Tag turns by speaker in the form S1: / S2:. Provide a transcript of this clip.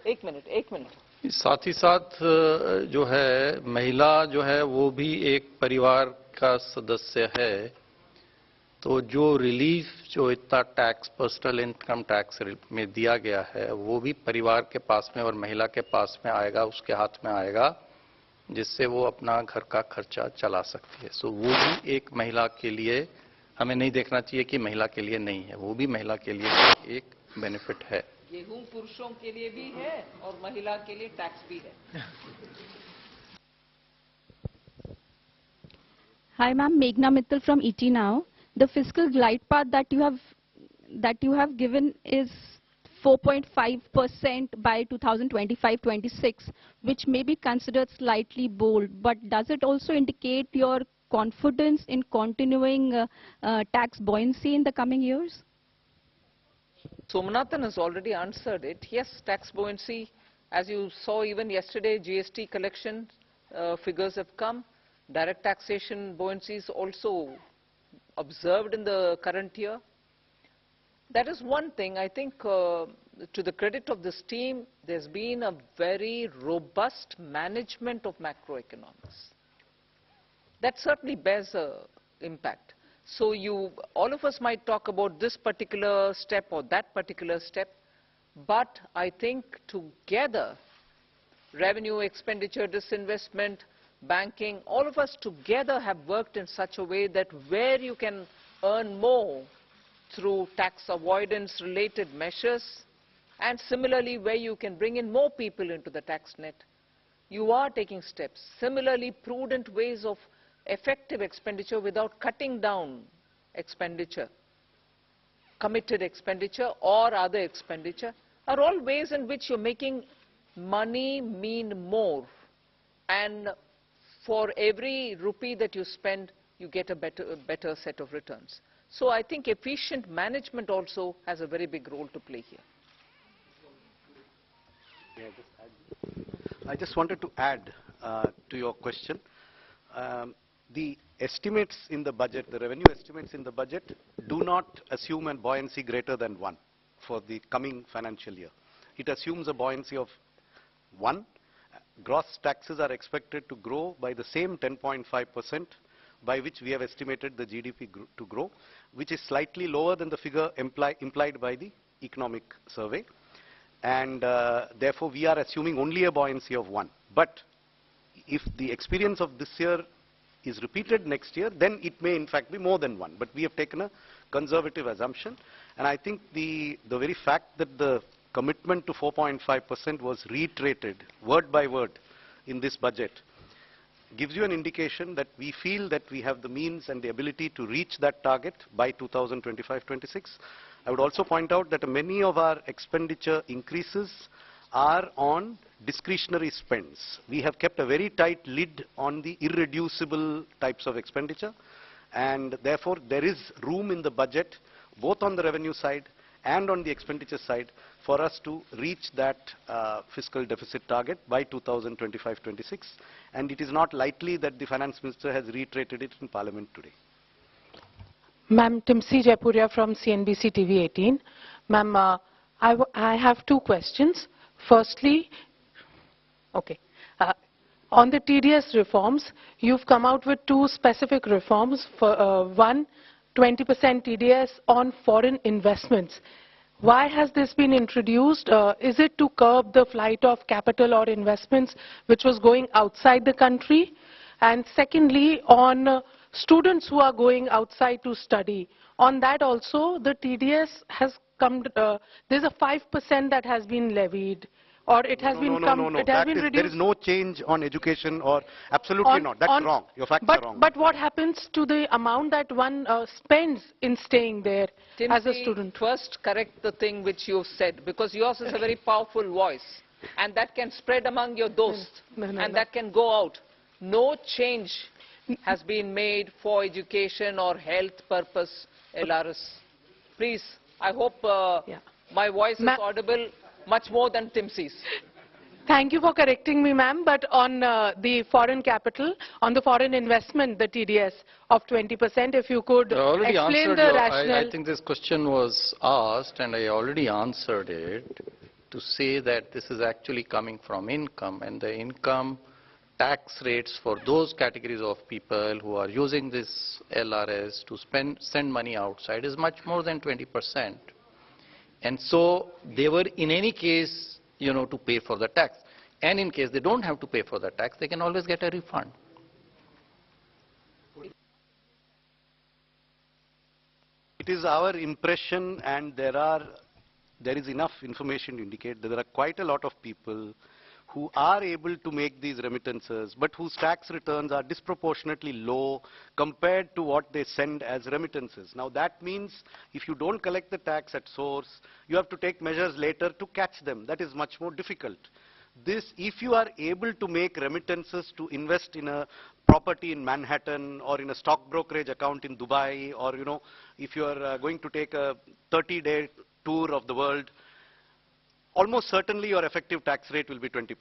S1: एक मिनट।
S2: साथ ही साथ जो है महिला जो है वो भी एक परिवार का सदस्य है, तो जो रिलीफ जो इतना टैक्स पर्सनल इनकम टैक्स में दिया गया है वो भी परिवार के पास में और महिला के पास में आएगा, उसके हाथ में आएगा, जिससे वो अपना घर का खर्चा चला सकती है। सो वो भी एक महिला के लिए, हमें नहीं देखना चाहिए कि महिला के लिए नहीं है, वो भी महिला के लिए एक बेनिफिट है।
S1: गेहूं पुरुषों के लिए भी है और महिला के लिए टैक्स भी है।
S3: Hi ma'am, Meghna Mittal from ET Now. The fiscal glide path that you have given is 4.5% by 2025-26, which may be considered slightly bold, but does it also indicate your confidence in continuing tax buoyancy in the coming years?
S1: Somanathan has already answered it. Yes, tax buoyancy, as you saw even yesterday, GST collection figures have come. Direct taxation buoyancy is also observed in the current year. That is one thing. I think to the credit of this team, there's been a very robust management of macroeconomics. That certainly bears an impact. So all of us might talk about this particular step or that particular step, but I think together, revenue, expenditure, disinvestment, banking, all of us together have worked in such a way that where you can earn more through tax avoidance related measures, and similarly where you can bring in more people into the tax net, you are taking steps. Similarly, prudent ways of effective expenditure without cutting down expenditure, committed expenditure or other expenditure, are all ways in which you're making money mean more, and for every rupee that you spend, you get a better set of returns. So I think efficient management also has a very big role to play here.
S4: I just wanted to add to your question. The estimates in the budget, the revenue estimates in the budget, do not assume a buoyancy greater than 1 for the coming financial year. It assumes a buoyancy of 1. Gross taxes are expected to grow by the same 10.5% by which we have estimated the GDP to grow, which is slightly lower than the figure implied by the economic survey. And therefore, we are assuming only a buoyancy of 1. But if the experience of this year is repeated next year, then it may in fact be more than 1. But we have taken a conservative assumption. And I think the very fact that the commitment to 4.5% was reiterated word by word in this budget gives you an indication that we feel that we have the means and the ability to reach that target by 2025-26. I would also point out that many of our expenditure increases are on discretionary spends. We have kept a very tight lid on the irreducible types of expenditure, and therefore there is room in the budget, both on the revenue side and on the expenditure side, for us to reach that fiscal deficit target by 2025-26. And it is not lightly that the Finance Minister has reiterated it in Parliament today.
S5: Ma'am, Timsi Jaipuria from CNBC TV 18. Ma'am, I have two questions. Firstly, on the TDS reforms, you've come out with two specific reforms. For, one, 20% TDS on foreign investments. Why has this been introduced? Is it to curb the flight of capital or investments which was going outside the country? And secondly, on students who are going outside to study, on that also the TDS has come, there's a 5% that has been levied. Or it has been reduced.
S4: There is no change on education, or absolutely not. That's wrong. Your facts are wrong.
S5: But what happens to the amount that one spends in staying there as a student?
S1: First, correct the thing which you said, because yours is a very powerful voice, and that can spread among your dosts, that can go out. No change has been made for education or health purpose, LRS. Please, I hope my voice is audible much more than Timsi's.
S5: Thank you for correcting me, ma'am. But on the foreign capital, on the foreign investment, the TDS of 20%, if you could explain the rationale.
S2: I think this question was asked and I already answered it. to say that this is actually coming from income, and the income tax rates for those categories of people who are using this LRS to send money outside is much more than 20%. And so they were in any case, to pay for the tax. And in case they don't have to pay for the tax, they can always get a refund.
S4: It is our impression, and there is enough information to indicate that there are quite a lot of people who are able to make these remittances, but whose tax returns are disproportionately low compared to what they send as remittances. Now that means if you don't collect the tax at source, you have to take measures later to catch them. That is much more difficult. If you are able to make remittances to invest in a property in Manhattan or in a stock brokerage account in Dubai, or if you are going to take a 30-day tour of the world, almost certainly your effective tax rate will be 20%.